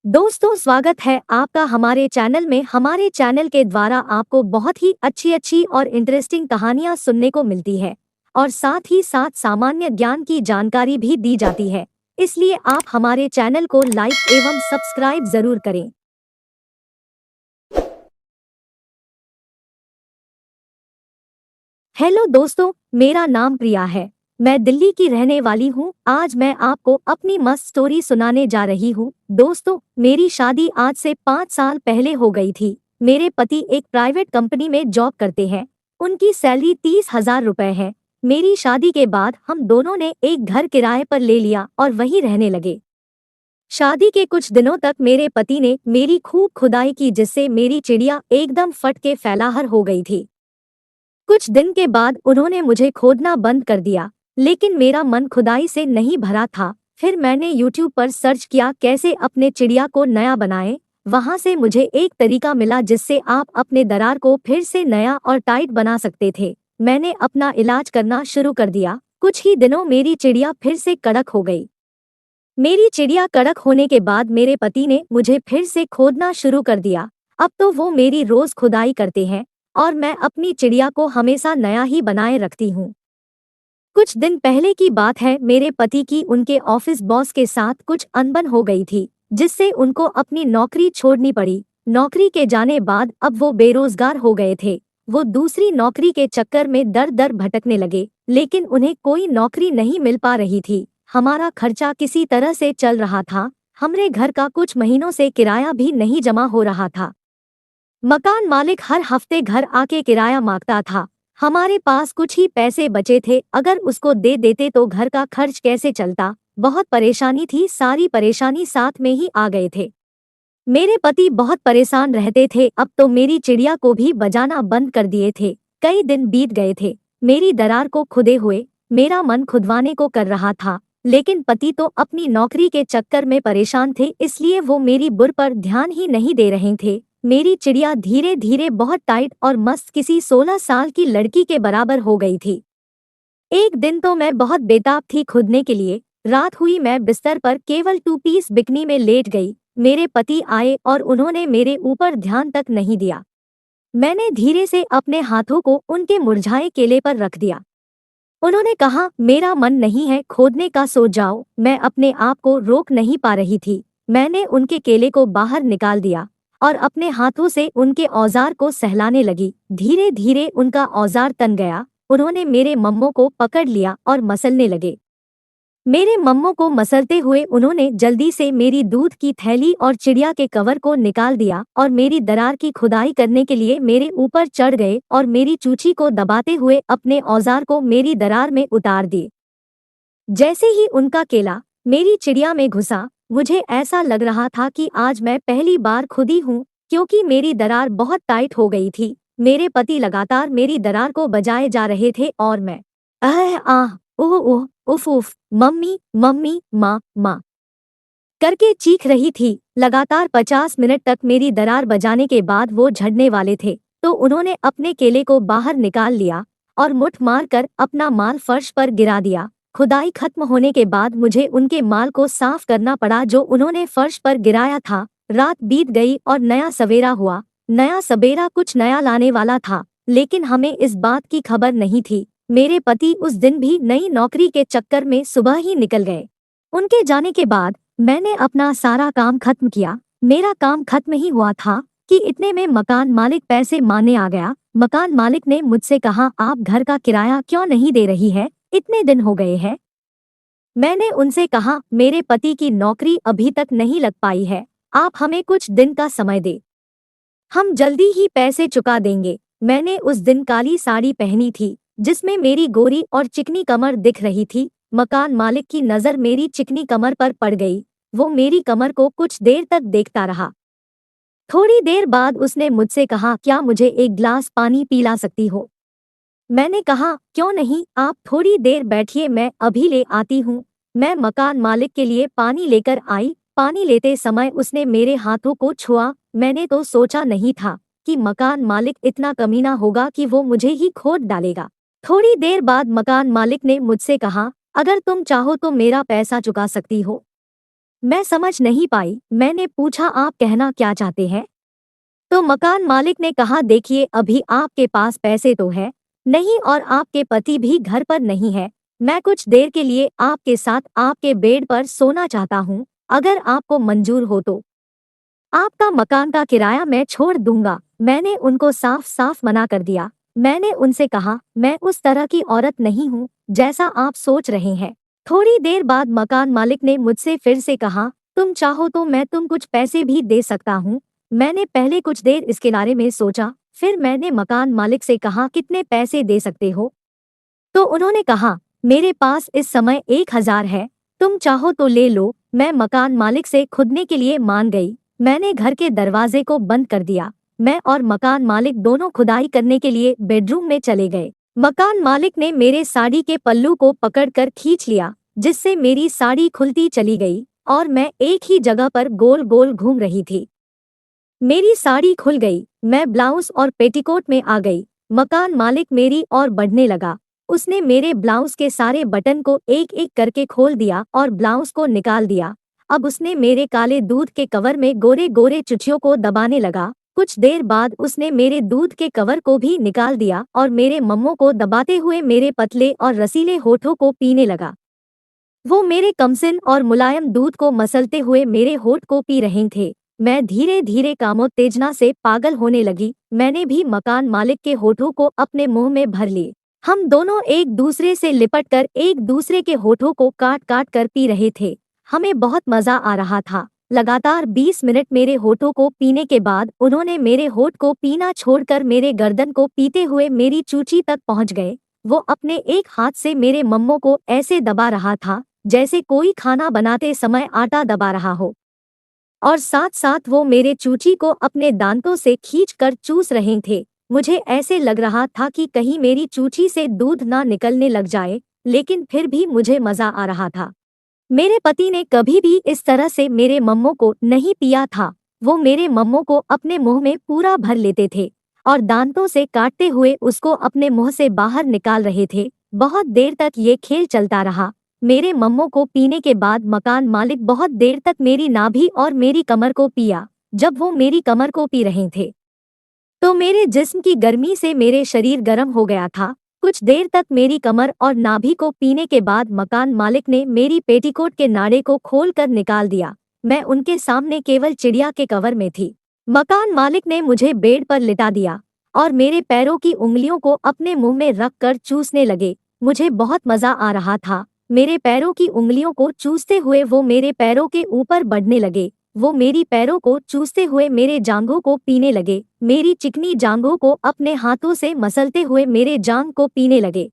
दोस्तों, स्वागत है आपका हमारे चैनल में। हमारे चैनल के द्वारा आपको बहुत ही अच्छी अच्छी और इंटरेस्टिंग कहानियां सुनने को मिलती है और साथ ही साथ सामान्य ज्ञान की जानकारी भी दी जाती है। इसलिए आप हमारे चैनल को लाइक एवं सब्सक्राइब जरूर करें। हेलो दोस्तों, मेरा नाम प्रिया है। मैं दिल्ली की रहने वाली हूँ। आज मैं आपको अपनी मस्त स्टोरी सुनाने जा रही हूँ। दोस्तों, मेरी शादी आज से 5 साल पहले हो गई थी। मेरे पति एक प्राइवेट कंपनी में जॉब करते हैं। उनकी सैलरी 30,000 रुपए है। मेरी शादी के बाद हम दोनों ने एक घर किराए पर ले लिया और वहीं रहने लगे। शादी के कुछ दिनों तक मेरे पति ने मेरी खूब खुदाई की, जिससे मेरी चिड़िया एकदम फट के फैलाहर हो गई थी। कुछ दिन के बाद उन्होंने मुझे खोदना बंद कर दिया, लेकिन मेरा मन खुदाई से नहीं भरा था। फिर मैंने YouTube पर सर्च किया कैसे अपने चिड़िया को नया बनाएं। वहां से मुझे एक तरीका मिला जिससे आप अपने दरार को फिर से नया और टाइट बना सकते थे। मैंने अपना इलाज करना शुरू कर दिया। कुछ ही दिनों मेरी चिड़िया फिर से कड़क हो गई। मेरी चिड़िया कड़क होने के बाद मेरे पति ने मुझे फिर से खोदना शुरू कर दिया। अब तो वो मेरी रोज खुदाई करते हैं और मैं अपनी चिड़िया को हमेशा नया ही बनाए रखती हूँ। कुछ दिन पहले की बात है, मेरे पति की उनके ऑफिस बॉस के साथ कुछ अनबन हो गई थी, जिससे उनको अपनी नौकरी छोड़नी पड़ी। नौकरी के जाने बाद अब वो बेरोजगार हो गए थे। वो दूसरी नौकरी के चक्कर में दर दर भटकने लगे, लेकिन उन्हें कोई नौकरी नहीं मिल पा रही थी। हमारा खर्चा किसी तरह से चल रहा था। हमारे घर का कुछ महीनों से किराया भी नहीं जमा हो रहा था। मकान मालिक हर हफ्ते घर आके किराया मांगता था। हमारे पास कुछ ही पैसे बचे थे, अगर उसको दे देते तो घर का खर्च कैसे चलता। बहुत परेशानी थी, सारी परेशानी साथ में ही आ गए थे। मेरे पति बहुत परेशान रहते थे। अब तो मेरी चिड़िया को भी बजाना बंद कर दिए थे। कई दिन बीत गए थे, मेरी दरार को खुदे हुए। मेरा मन खुदवाने को कर रहा था, लेकिन पति तो अपनी नौकरी के चक्कर में परेशान थे, इसलिए वो मेरी बुर पर ध्यान ही नहीं दे रहे थे। मेरी चिड़िया धीरे धीरे बहुत टाइट और मस्त किसी 16 साल की लड़की के बराबर हो गई थी। एक दिन तो मैं बहुत बेताब थी खुदने के लिए। रात हुई, मैं बिस्तर पर केवल 2 पीस बिकनी में लेट गई। मेरे पति आए और उन्होंने मेरे ऊपर ध्यान तक नहीं दिया। मैंने धीरे से अपने हाथों को उनके मुरझाए केले पर रख दिया। उन्होंने कहा, मेरा मन नहीं है खोदने का, सो जाओ। मैं अपने आप को रोक नहीं पा रही थी। मैंने उनके केले को बाहर निकाल दिया और अपने हाथों से उनके औजार को सहलाने लगी। धीरे धीरे उनका औजार तन गया। उन्होंने मेरे मम्मों को पकड़ लिया और मसलने लगे। मेरे मम्मों को मसलते हुए उन्होंने जल्दी से मेरी दूध की थैली और चिड़िया के कवर को निकाल दिया और मेरी दरार की खुदाई करने के लिए मेरे ऊपर चढ़ गए और मेरी चूची को दबाते हुए अपने औजार को मेरी दरार में उतार दिए। जैसे ही उनका केला मेरी चिड़िया में घुसा, मुझे ऐसा लग रहा था कि आज मैं पहली बार खुदी हूँ, क्योंकि मेरी दरार बहुत टाइट हो गई थी। मेरे पति लगातार मेरी दरार को बजाए जा रहे थे और मैं आह आह ओह ओह उफ उफ मम्मी मम्मी माँ माँ करके चीख रही थी। लगातार 50 मिनट तक मेरी दरार बजाने के बाद वो झड़ने वाले थे, तो उन्होंने अपने केले को बाहर निकाल लिया और मुठ मार कर अपना माल फर्श पर गिरा दिया। खुदाई खत्म होने के बाद मुझे उनके माल को साफ करना पड़ा जो उन्होंने फर्श पर गिराया था। रात बीत गई और नया सवेरा हुआ। नया सवेरा कुछ नया लाने वाला था, लेकिन हमें इस बात की खबर नहीं थी। मेरे पति उस दिन भी नई नौकरी के चक्कर में सुबह ही निकल गए। उनके जाने के बाद मैंने अपना सारा काम खत्म किया। मेरा काम खत्म ही हुआ था कि इतने में मकान मालिक पैसे मांगने आ गया। मकान मालिक ने मुझसे कहा, आप घर का किराया क्यों नहीं दे रही है, इतने दिन हो गए हैं। मैंने उनसे कहा, मेरे पति की नौकरी अभी तक नहीं लग पाई है, आप हमें कुछ दिन का समय दे, हम जल्दी ही पैसे चुका देंगे। मैंने उस दिन काली साड़ी पहनी थी, जिसमें मेरी गोरी और चिकनी कमर दिख रही थी। मकान मालिक की नजर मेरी चिकनी कमर पर पड़ गई। वो मेरी कमर को कुछ देर तक देखता रहा। थोड़ी देर बाद उसने मुझसे कहा, क्या मुझे एक गिलास पानी पिला सकती हो? मैंने कहा, क्यों नहीं, आप थोड़ी देर बैठिए, मैं अभी ले आती हूँ। मैं मकान मालिक के लिए पानी लेकर आई। पानी लेते समय उसने मेरे हाथों को छुआ। मैंने तो सोचा नहीं था कि मकान मालिक इतना कमीना होगा कि वो मुझे ही खोद डालेगा। थोड़ी देर बाद मकान मालिक ने मुझसे कहा, अगर तुम चाहो तो मेरा पैसा चुका सकती हो। मैं समझ नहीं पाई। मैंने पूछा, आप कहना क्या चाहते हैं? तो मकान मालिक ने कहा, देखिए अभी आपके पास पैसे तो है नहीं और आपके पति भी घर पर नहीं है। मैं कुछ देर के लिए आपके साथ आपके बेड पर सोना चाहता हूँ, अगर आपको मंजूर हो तो। आपका मकान का किराया मैं छोड़ दूंगा। मैंने उनको साफ साफ मना कर दिया। मैंने उनसे कहा, मैं उस तरह की औरत नहीं हूँ जैसा आप सोच रहे हैं। थोड़ी देर बाद मकान मालिक ने मुझसे फिर से कहा, तुम चाहो तो मैं तुम कुछ पैसे भी दे सकता हूँ। मैंने पहले कुछ देर इसके बारे में सोचा, फिर मैंने मकान मालिक से कहा, कितने पैसे दे सकते हो? तो उन्होंने कहा, मेरे पास इस समय 1,000 है, तुम चाहो तो ले लो। मैं मकान मालिक से खुदने के लिए मान गई। मैंने घर के दरवाजे को बंद कर दिया। मैं और मकान मालिक दोनों खुदाई करने के लिए बेडरूम में चले गए। मकान मालिक ने मेरे साड़ी के पल्लू को पकड़कर खींच लिया, जिससे मेरी साड़ी खुलती चली गई और मैं एक ही जगह पर गोल गोल घूम रही थी। मेरी साड़ी खुल गई, मैं ब्लाउज और पेटीकोट में आ गई। मकान मालिक मेरी ओर बढ़ने लगा। उसने मेरे ब्लाउज के सारे बटन को एक एक करके खोल दिया और ब्लाउज को निकाल दिया। अब उसने मेरे काले दूध के कवर में गोरे गोरे चुचियों को दबाने लगा। कुछ देर बाद उसने मेरे दूध के कवर को भी निकाल दिया और मेरे मम्मों को दबाते हुए मेरे पतले और रसीले होठों को पीने लगा। वो मेरे कमसिन और मुलायम दूध को मसलते हुए मेरे होठ को पी रहे थे। मैं धीरे धीरे कामोत्तेजना से पागल होने लगी। मैंने भी मकान मालिक के होठों को अपने मुंह में भर लिए। हम दोनों एक दूसरे से लिपटकर एक दूसरे के होठों को काट काट कर पी रहे थे। हमें बहुत मजा आ रहा था। लगातार 20 मिनट मेरे होठों को पीने के बाद उन्होंने मेरे होठ को पीना छोड़कर मेरे गर्दन को पीते हुए मेरी चूंची तक पहुंच गए। वो अपने एक हाथ से मेरे मम्मों को ऐसे दबा रहा था जैसे कोई खाना बनाते समय आटा दबा रहा हो, और साथ साथ वो मेरे चूंची को अपने दांतों से खींचकर चूस रहे थे। मुझे ऐसे लग रहा था कि कहीं मेरी चूंची से दूध ना निकलने लग जाए, लेकिन फिर भी मुझे मजा आ रहा था। मेरे पति ने कभी भी इस तरह से मेरे मम्मों को नहीं पिया था। वो मेरे मम्मों को अपने मुंह में पूरा भर लेते थे और दांतों से काटते हुए उसको अपने मुंह से बाहर निकाल रहे थे। बहुत देर तक ये खेल चलता रहा। मेरे मम्मों को पीने के बाद मकान मालिक बहुत देर तक मेरी नाभि और मेरी कमर को पिया। जब वो मेरी कमर को पी रहे थे तो मेरे जिस्म की गर्मी से मेरे शरीर गर्म हो गया था। कुछ देर तक मेरी कमर और नाभि को पीने के बाद मकान मालिक ने मेरी पेटीकोट के नाड़े को खोलकर निकाल दिया। मैं उनके सामने केवल चिड़िया के कवर में थी। मकान मालिक ने मुझे बेड पर लिटा दिया और मेरे पैरों की उंगलियों को अपने मुंह में रखकर चूसने लगे। मुझे बहुत मजा आ रहा था। मेरे पैरों की उंगलियों को चूसते हुए वो मेरे पैरों के ऊपर बढ़ने लगे। वो मेरी पैरों को चूसते हुए मेरे जांघों को पीने लगे। मेरी चिकनी जांघों को अपने हाथों से मसलते हुए मेरे जांघ को पीने लगे।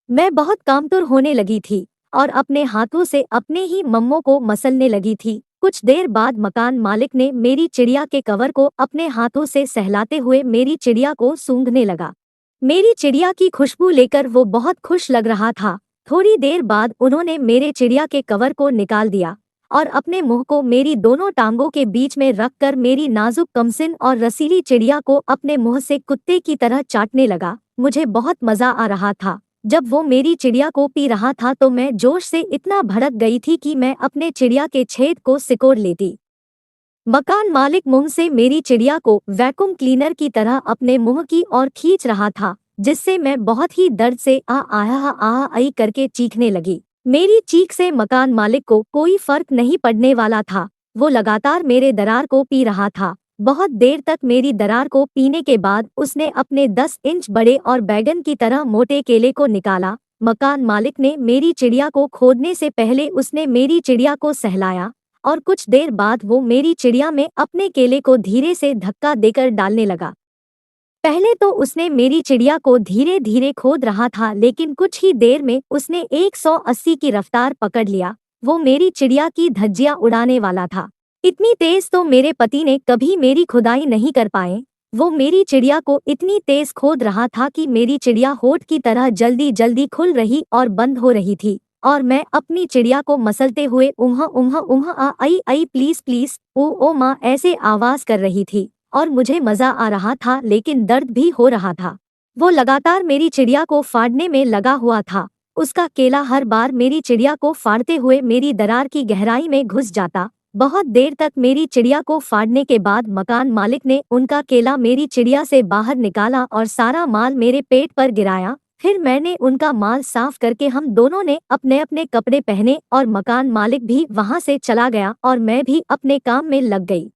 मैं बहुत कामतुर होने लगी थी और अपने हाथों से अपने ही मम्मों को मसलने लगी थी। कुछ देर बाद मकान मालिक ने मेरी चिड़िया के कवर को अपने हाथों से सहलाते हुए मेरी चिड़िया को सूंघने लगा। मेरी चिड़िया की खुशबू लेकर वो बहुत खुश लग रहा था। थोड़ी देर बाद उन्होंने मेरे चिड़िया के कवर को निकाल दिया और अपने मुंह को मेरी दोनों टांगों के बीच में रखकर मेरी नाजुक कमसिन और रसीली चिड़िया को अपने मुंह से कुत्ते की तरह चाटने लगा। मुझे बहुत मजा आ रहा था। जब वो मेरी चिड़िया को पी रहा था तो मैं जोश से इतना भड़क गई थी कि मैं अपने चिड़िया के छेद को सिकोड़ लेती। मकान मालिक मुंह से मेरी चिड़िया को वैक्यूम क्लीनर की तरह अपने मुंह की ओर खींच रहा था, जिससे मैं बहुत ही दर्द से आ आई करके चीखने लगी। मेरी चीख से मकान मालिक को कोई फर्क नहीं पड़ने वाला था। वो लगातार मेरे दरार को पी रहा था। बहुत देर तक मेरी दरार को पीने के बाद उसने अपने 10 इंच बड़े और बैगन की तरह मोटे केले को निकाला। मकान मालिक ने मेरी चिड़िया को खोदने से पहले उसने मेरी चिड़िया को सहलाया और कुछ देर बाद वो मेरी चिड़िया में अपने केले को धीरे से धक्का देकर डालने लगा। पहले तो उसने मेरी चिड़िया को धीरे धीरे खोद रहा था, लेकिन कुछ ही देर में उसने 180 की रफ्तार पकड़ लिया। वो मेरी चिड़िया की धज्जियां उड़ाने वाला था। इतनी तेज तो मेरे पति ने कभी मेरी खुदाई नहीं कर पाए। वो मेरी चिड़िया को इतनी तेज खोद रहा था कि मेरी चिड़िया होठ की तरह जल्दी जल्दी खुल रही और बंद हो रही थी, और मैं अपनी चिड़िया को मसलते हुए उम्हा उम्हा उम्हा आई आई प्लीज प्लीज ओ माँ ऐसे आवाज कर रही थी। और मुझे मजा आ रहा था, लेकिन दर्द भी हो रहा था। वो लगातार मेरी चिड़िया को फाड़ने में लगा हुआ था। उसका केला हर बार मेरी चिड़िया को फाड़ते हुए मेरी दरार की गहराई में घुस जाता। बहुत देर तक मेरी चिड़िया को फाड़ने के बाद मकान मालिक ने उनका केला मेरी चिड़िया से बाहर निकाला और सारा माल मेरे पेट पर गिराया। फिर मैंने उनका माल साफ करके हम दोनों ने अपने अपने कपड़े पहने और मकान मालिक भी वहां से चला गया और मैं भी अपने काम में लग गई।